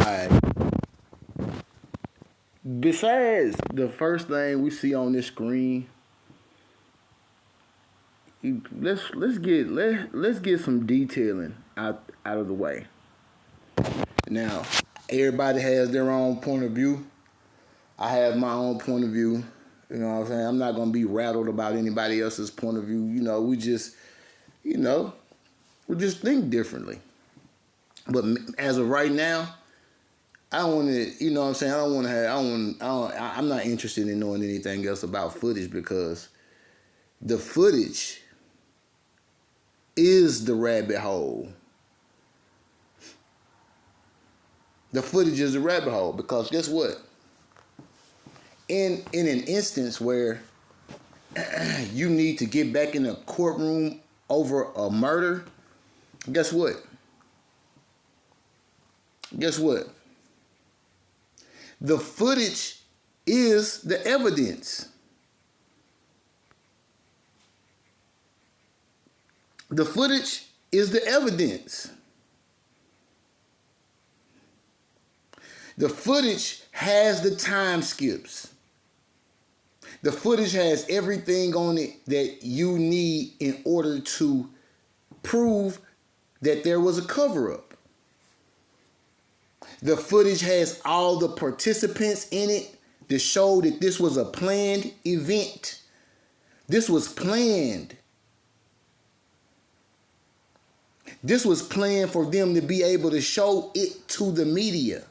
Alright. Besides the first thing we see on this screen, let's get some detailing out of the way. Now, everybody has their own point of view. I have my own point of view. You know what I'm saying? I'm not gonna be rattled about anybody else's point of view. You know, we just think differently. But as of right now, I don't want to. You know what I'm saying? I don't want to have. I'm not interested in knowing anything else about footage because the footage is the rabbit hole. The footage is the rabbit hole because guess what? In an instance where you need to get back in a courtroom over a murder, guess what? Guess what? The footage is the evidence. The footage is the evidence. The footage has the time skips. The footage has everything on it that you need in order to prove that there was a cover-up. The footage has all the participants in it to show that this was a planned event. This was planned. This was planned for them to be able to show it to the media.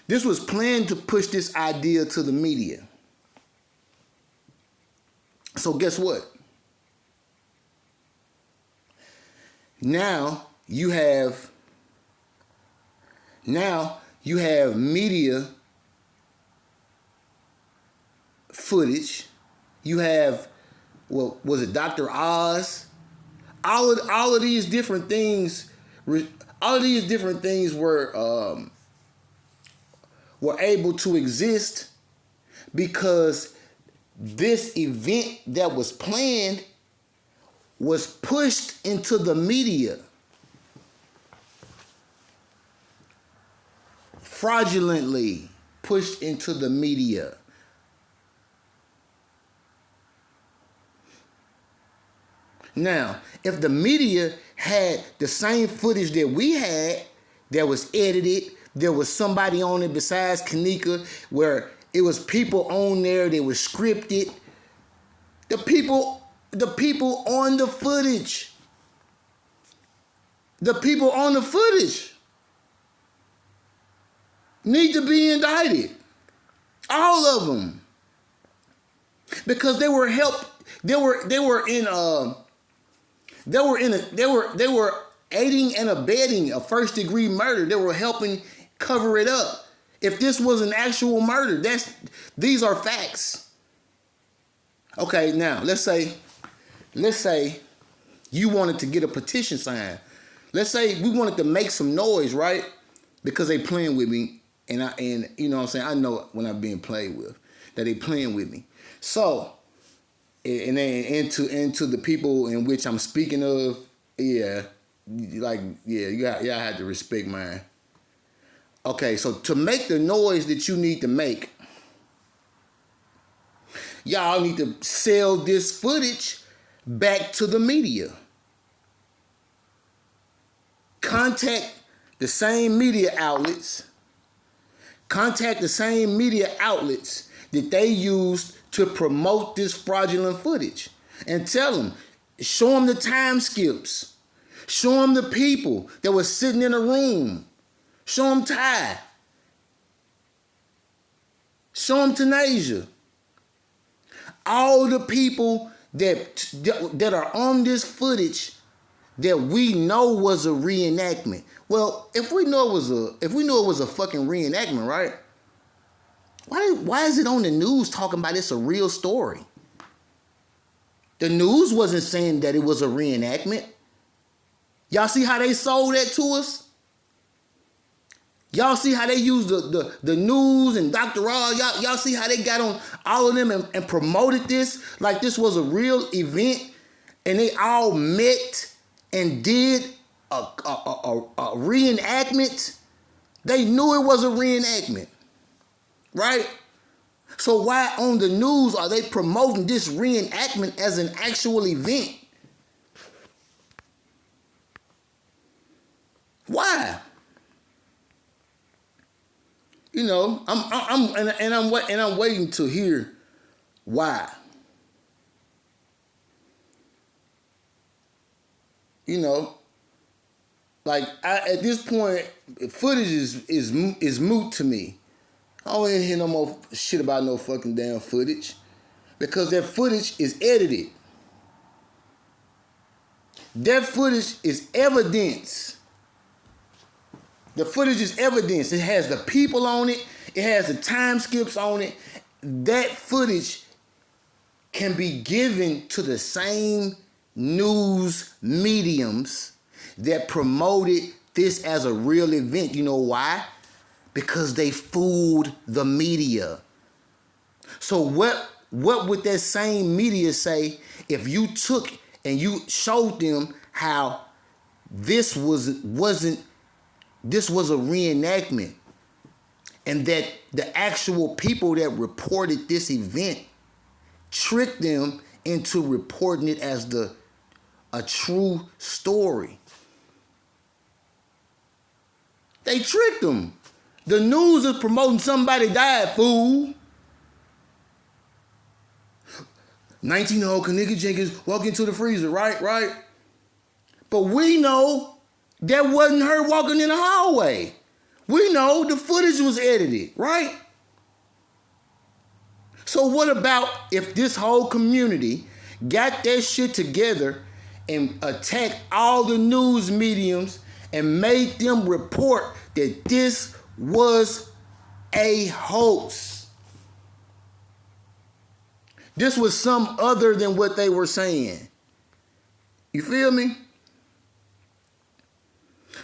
This was planned to push this idea to the media. So guess what? Now you have media footage. You have, what was it, Dr. Oz? All of these different things. All of these different things were able to exist because this event that was planned was pushed into the media fraudulently, pushed into the media. Now, if the media had the same footage that we had that was edited, there was somebody on it besides Kanika, where it was people on there that was scripted. The people on the footage. The people on the footage need to be indicted. All of them. Because they were aiding and abetting a first degree murder. They were helping cover it up. If this was an actual murder, these are facts. Okay, now let's say you wanted to get a petition signed. Let's say we wanted to make some noise, right? Because they playing with me, and you know what I'm saying, I know when I'm being played with, that they playing with me. So, and then into the people in which I'm speaking of, y'all had to respect mine. Okay, so to make the noise that you need to make, y'all need to sell this footage back to the media. Contact the same media outlets. Contact the same media outlets that they used to promote this fraudulent footage. And tell them, show them the time skips. Show them the people that were sitting in a room. Show them Ty. Show them Tanasia. All the people that are on this footage that we know was a reenactment. Well, if we know it was a fucking reenactment, right? Why is it on the news talking about it's a real story? The news wasn't saying that it was a reenactment. Y'all see how they sold that to us? Y'all see how they use the news and Dr. Oz? Y'all see how they got on all of them and promoted this like this was a real event, and they all met and did a reenactment. They knew it was a reenactment, right? So why on the news are they promoting this reenactment as an actual event? Why? You know, I'm waiting to hear why. You know, like at this point, footage is moot to me. I don't want to hear no more shit about no fucking damn footage, because that footage is edited. That footage is evidence. The footage is evidence. It has the people on it. It has the time skips on it. That footage can be given to the same news mediums that promoted this as a real event. You know why? Because they fooled the media. So what would that same media say if you took and you showed them how this was a reenactment, and that the actual people that reported this event tricked them into reporting it as a true story? They tricked them. The news is promoting somebody died, fool. 19-year-old Kanika Jenkins walk into the freezer, right? But we know that wasn't her walking in the hallway. We know the footage was edited, right? So what about if this whole community got that shit together and attacked all the news mediums and made them report that this was a hoax? This was some other than what they were saying. You feel me?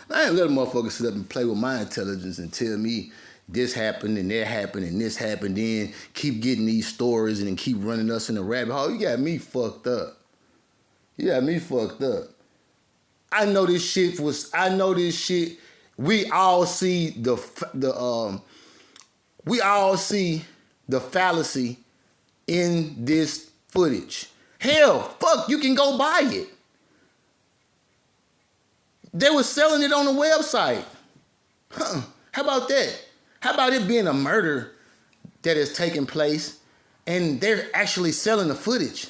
I ain't let a motherfucker sit up and play with my intelligence and tell me this happened and that happened and this happened, then keep getting these stories and then keep running us in the rabbit hole. You got me fucked up. I know this shit. We all see the fallacy in this footage. Hell, fuck, you can go buy it. They were selling it on the website. How about that? How about it being a murder that is taking place and they're actually selling the footage?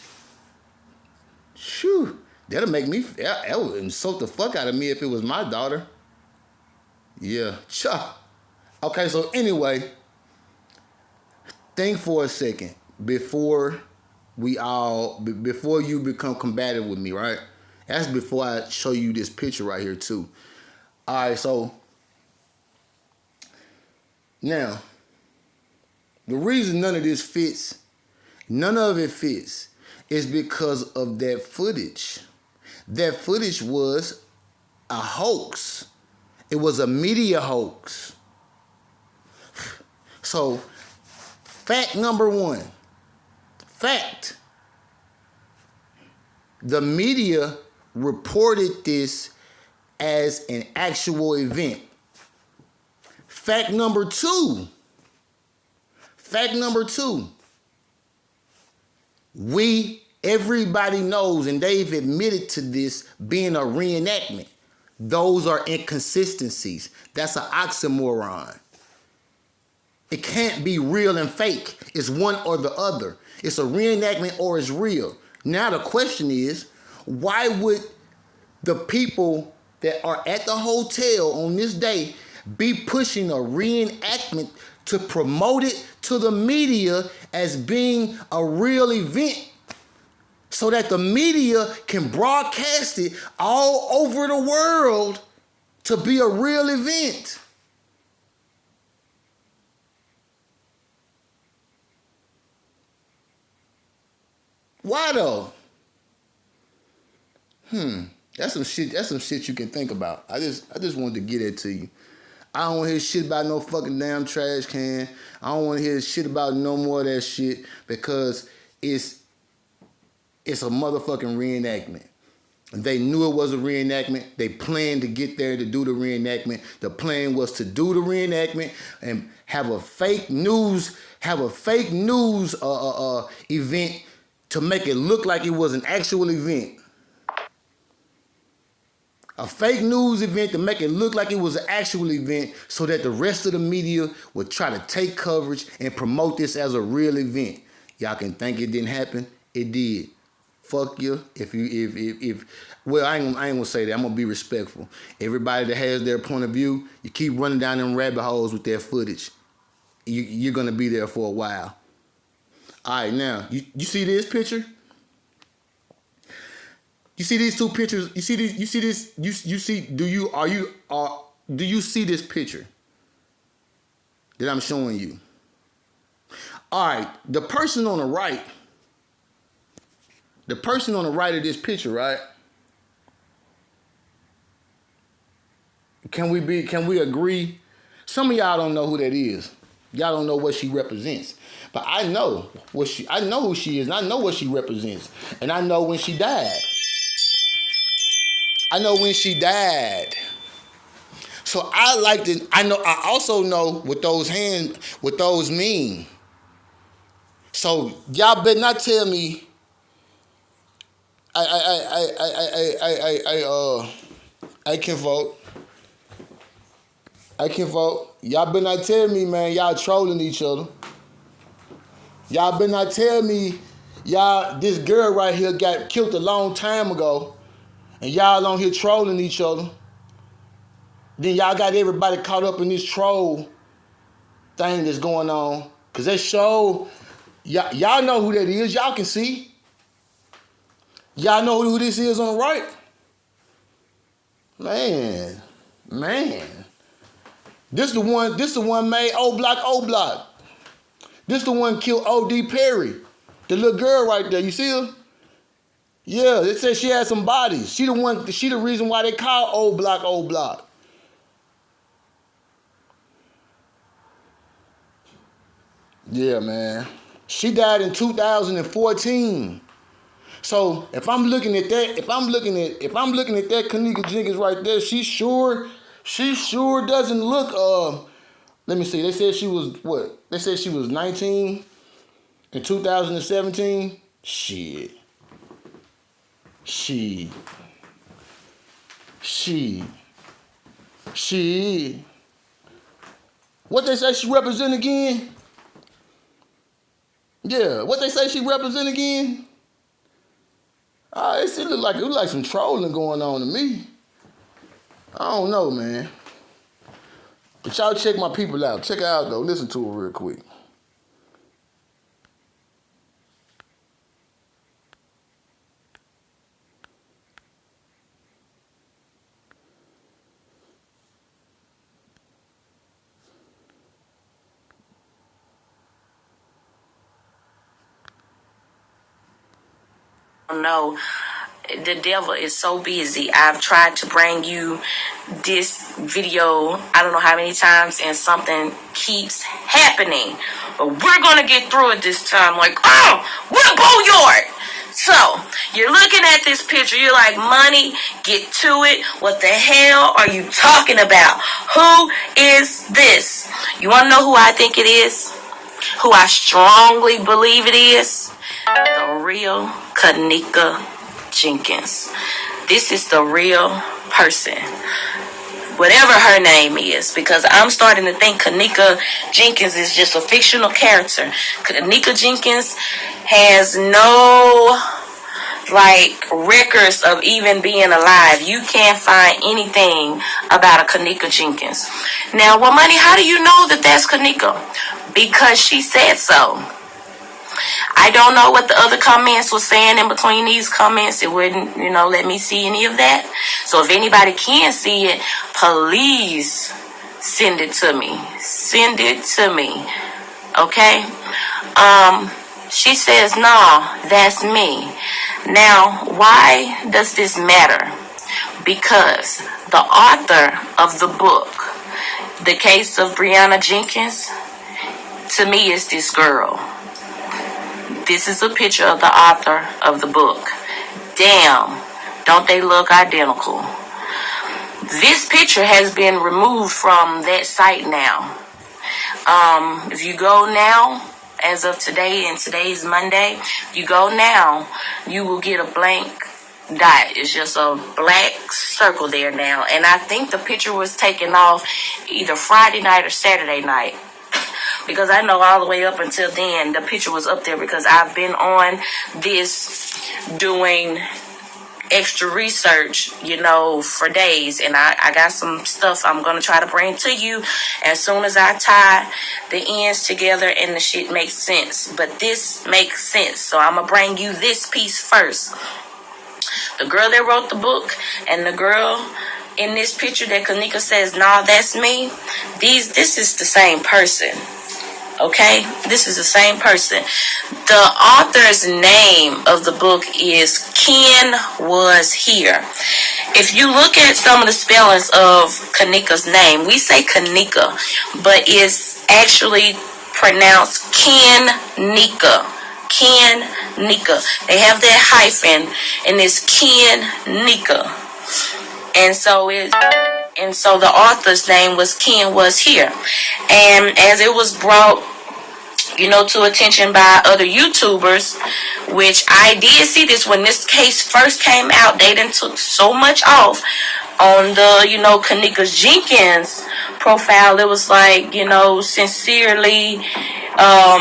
Shoo, that would insult the fuck out of me if it was my daughter. Yeah, cha. Okay, so anyway, think for a second before you become combative with me, right? That's before I show you this picture right here too. All right, so now the reason none of it fits, is because of that footage. That footage was a hoax. It was a media hoax. So, fact number one. The media reported this as an actual event. Fact number two. Everybody knows, and they've admitted to this being a reenactment. Those are inconsistencies. That's an oxymoron. It can't be real and fake. It's one or the other. It's a reenactment or it's real. Now the question is, why would the people that are at the hotel on this day be pushing a reenactment to promote it to the media as being a real event, so that the media can broadcast it all over the world to be a real event? Why though? That's some shit you can think about. I just wanted to get it to you. I don't want to hear shit about no fucking damn trash can. I don't want to hear shit about no more of that shit because it's a motherfucking reenactment. They knew it was a reenactment. They planned to get there to do the reenactment. The plan was to do the reenactment and have a fake news event to make it look like it was an actual event. A fake news event to make it look like it was an actual event so that the rest of the media would try to take coverage and promote this as a real event. Y'all can think it didn't happen. It did. Fuck you. Well, I ain't gonna say that. I'm gonna be respectful. Everybody that has their point of view, you keep running down them rabbit holes with their footage. You're gonna be there for a while. All right, now you see this picture? You see these two pictures? You see these? You see this? You see? Do you see this picture that I'm showing you? All right, the person on the right. The person on the right of this picture, right? Can we agree? Some of y'all don't know who that is. Y'all don't know what she represents. But I know who she is, and I know what she represents. And I know when she died. So I also know what those mean. So y'all better not tell me I can vote. Y'all better not tell me, man, y'all trolling each other. Y'all better not tell me, this girl right here got killed a long time ago, and y'all on here trolling each other. Then y'all got everybody caught up in this troll thing that's going on. Cause that show, y'all know who that is. Y'all can see. Y'all know who this is on the right? Man. This the one made O Block. This the one killed O.D. Perry. The little girl right there, you see her? Yeah, they said she had some bodies. She the reason why they call O Block. Yeah, man. She died in 2014. So if I'm looking at that Kanika Jenkins right there, she sure doesn't look let me see. They said she was what? They said she was 19 in 2017. Shit. What they say she represent again? Yeah, what they say she represent again? It look like some trolling going on to me. I don't know, man. But y'all check my people out. Check it out, though. Listen to it real quick. No, the devil is so busy. I've tried to bring you this video I don't know how many times, and something keeps happening. But we're gonna get through it this time. Like, what Booyard? So you're looking at this picture, you're like, money, get to it. What the hell are you talking about? Who is this? You wanna know who I think it is? Who I strongly believe it is? The real Kanika Jenkins. This is the real person. Whatever her name is, because I'm starting to think Kanika Jenkins is just a fictional character. Kanika Jenkins has no records of even being alive. You can't find anything about a Kanika Jenkins. Now, well, money, how do you know that that's Kanika? Because she said so. I don't know what the other comments were saying in between these comments. It wouldn't, let me see any of that. So if anybody can see it, please send it to me. Okay? She says, no, that's me. Now, why does this matter? Because the author of the book The case of Brianna Jenkins, to me, is this girl. This is a picture of the author of the book. Damn, don't they look identical? This picture has been removed from that site now. If you go now, as of today, and today's Monday, if you go now, you will get a blank dot. It's just a black circle there now. And I think the picture was taken off either Friday night or Saturday night. Because I know all the way up until then, the picture was up there because I've been on this doing extra research, for days. And I got some stuff I'm going to try to bring to you as soon as I tie the ends together and the shit makes sense. But this makes sense. So I'm going to bring you this piece first. The girl that wrote the book and the girl in this picture that Kanika says, nah, that's me. This is the same person. Okay, this is the same person. The author's name of the book is Ken Was Here. If you look at some of the spellings of Kanika's name, we say Kanika, but it's actually pronounced Ken-Nika. Ken-Nika. They have that hyphen, and it's Ken-Nika. And so the author's name was Ken Was Here. And as it was brought, to attention by other YouTubers, which I did see this when this case first came out, they done took so much off on the, Kanika Jenkins profile. It was like, sincerely,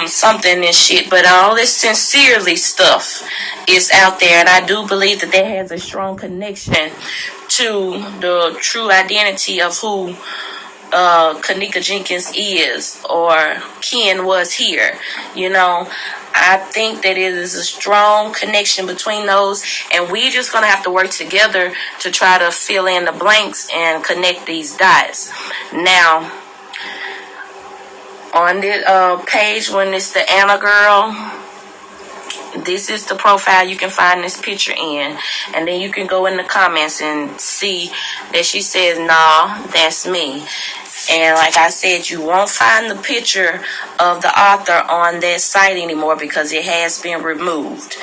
something and shit, but all this sincerely stuff is out there, and I do believe that has a strong connection to the true identity of who Kanika Jenkins is, or Ken Was Here. I think that it is a strong connection between those, and we just gonna have to work together to try to fill in the blanks and connect these dots. Now, on the page, when it's the Anna girl, this is the profile you can find this picture in, and then you can go in the comments and see that she says, nah, that's me. And like I said, you won't find the picture of the author on that site anymore because it has been removed.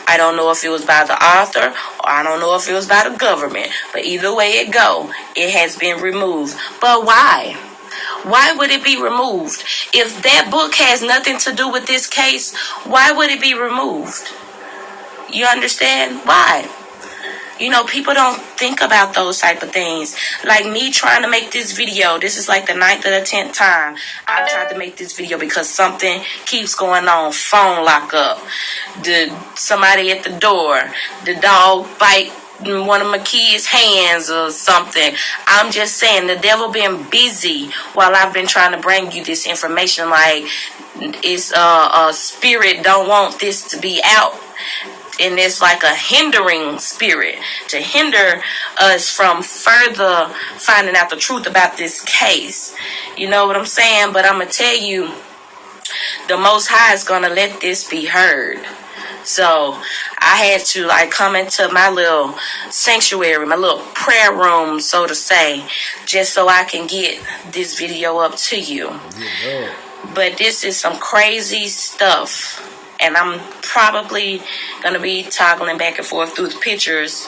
I don't know if it was by the author or I don't know if it was by the government, but either way it go, it has been removed. But why? Why would it be removed? If that book has nothing to do with this case, why would it be removed? You understand? Why? People don't think about those type of things. Like me trying to make this video, this is like the 9th or the 10th time I've tried to make this video because something keeps going on. Phone lock up, somebody at the door, the dog bite one of my kids' hands or something. I'm just saying, the devil been busy while I've been trying to bring you this information. Like, it's a spirit don't want this to be out. And it's like a hindering spirit to hinder us from further finding out the truth about this case. You know what I'm saying? But I'm going to tell you, the Most High is going to let this be heard. So I had to come into my little sanctuary, my little prayer room, so to say, just so I can get this video up to you. Yeah. But this is some crazy stuff. And I'm probably going to be toggling back and forth through the pictures,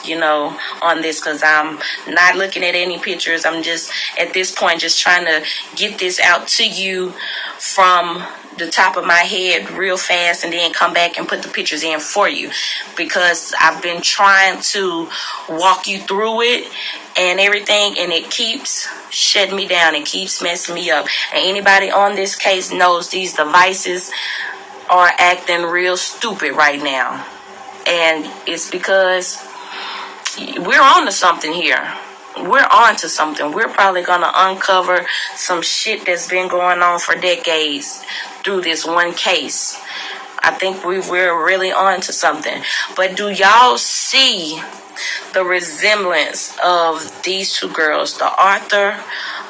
on this, because I'm not looking at any pictures. I'm just, at this point, just trying to get this out to you from the top of my head real fast and then come back and put the pictures in for you, because I've been trying to walk you through it and everything, and it keeps shutting me down. It keeps messing me up. And anybody on this case knows these devices are acting real stupid right now, and it's because we're on to something here. We're on to something. We're probably gonna uncover some shit that's been going on for decades through this one case. I think we're really on to something. But do y'all see the resemblance of these two girls, the author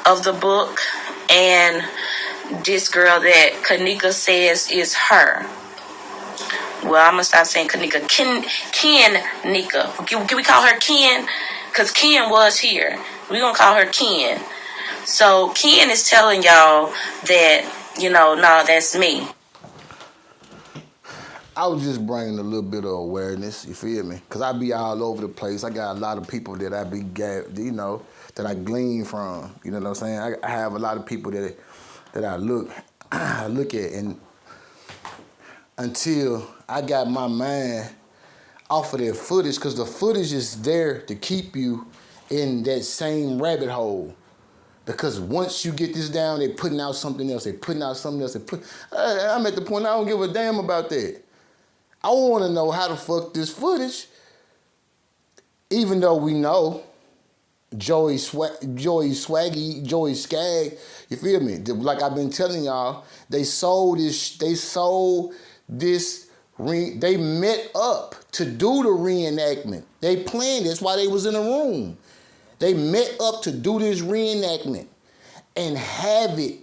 of the book and this girl that Kanika says is her? Well, I'm going to stop saying Kanika. Ken-Nika. Can we call her Ken? Because Ken was here. We're going to call her Ken. So Ken is telling y'all that, no, that's me. I was just bringing a little bit of awareness, you feel me? Because I be all over the place. I got a lot of people that I be, that I glean from. You know what I'm saying? I have a lot of people that I look at, and until I got my mind off of that footage, because the footage is there to keep you in that same rabbit hole. Because once you get this down, they're putting out something else. They're putting out something else. I'm at the point I don't give a damn about that. I want to know how the fuck this footage, even though we know Joey Swaggy, Joey Skag, you feel me? Like I've been telling y'all, they met up to do the reenactment. They planned this while they was in the room. They met up to do this reenactment and have it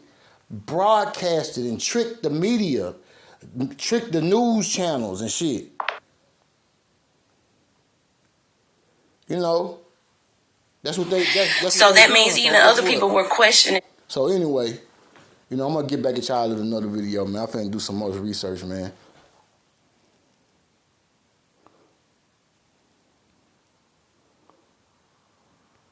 broadcasted and trick the media, trick the news channels and shit. You know, that's what they. So that means even other people were questioning. So anyway, I'm gonna get back at y'all in another video, man. I'm finna do some more research, man.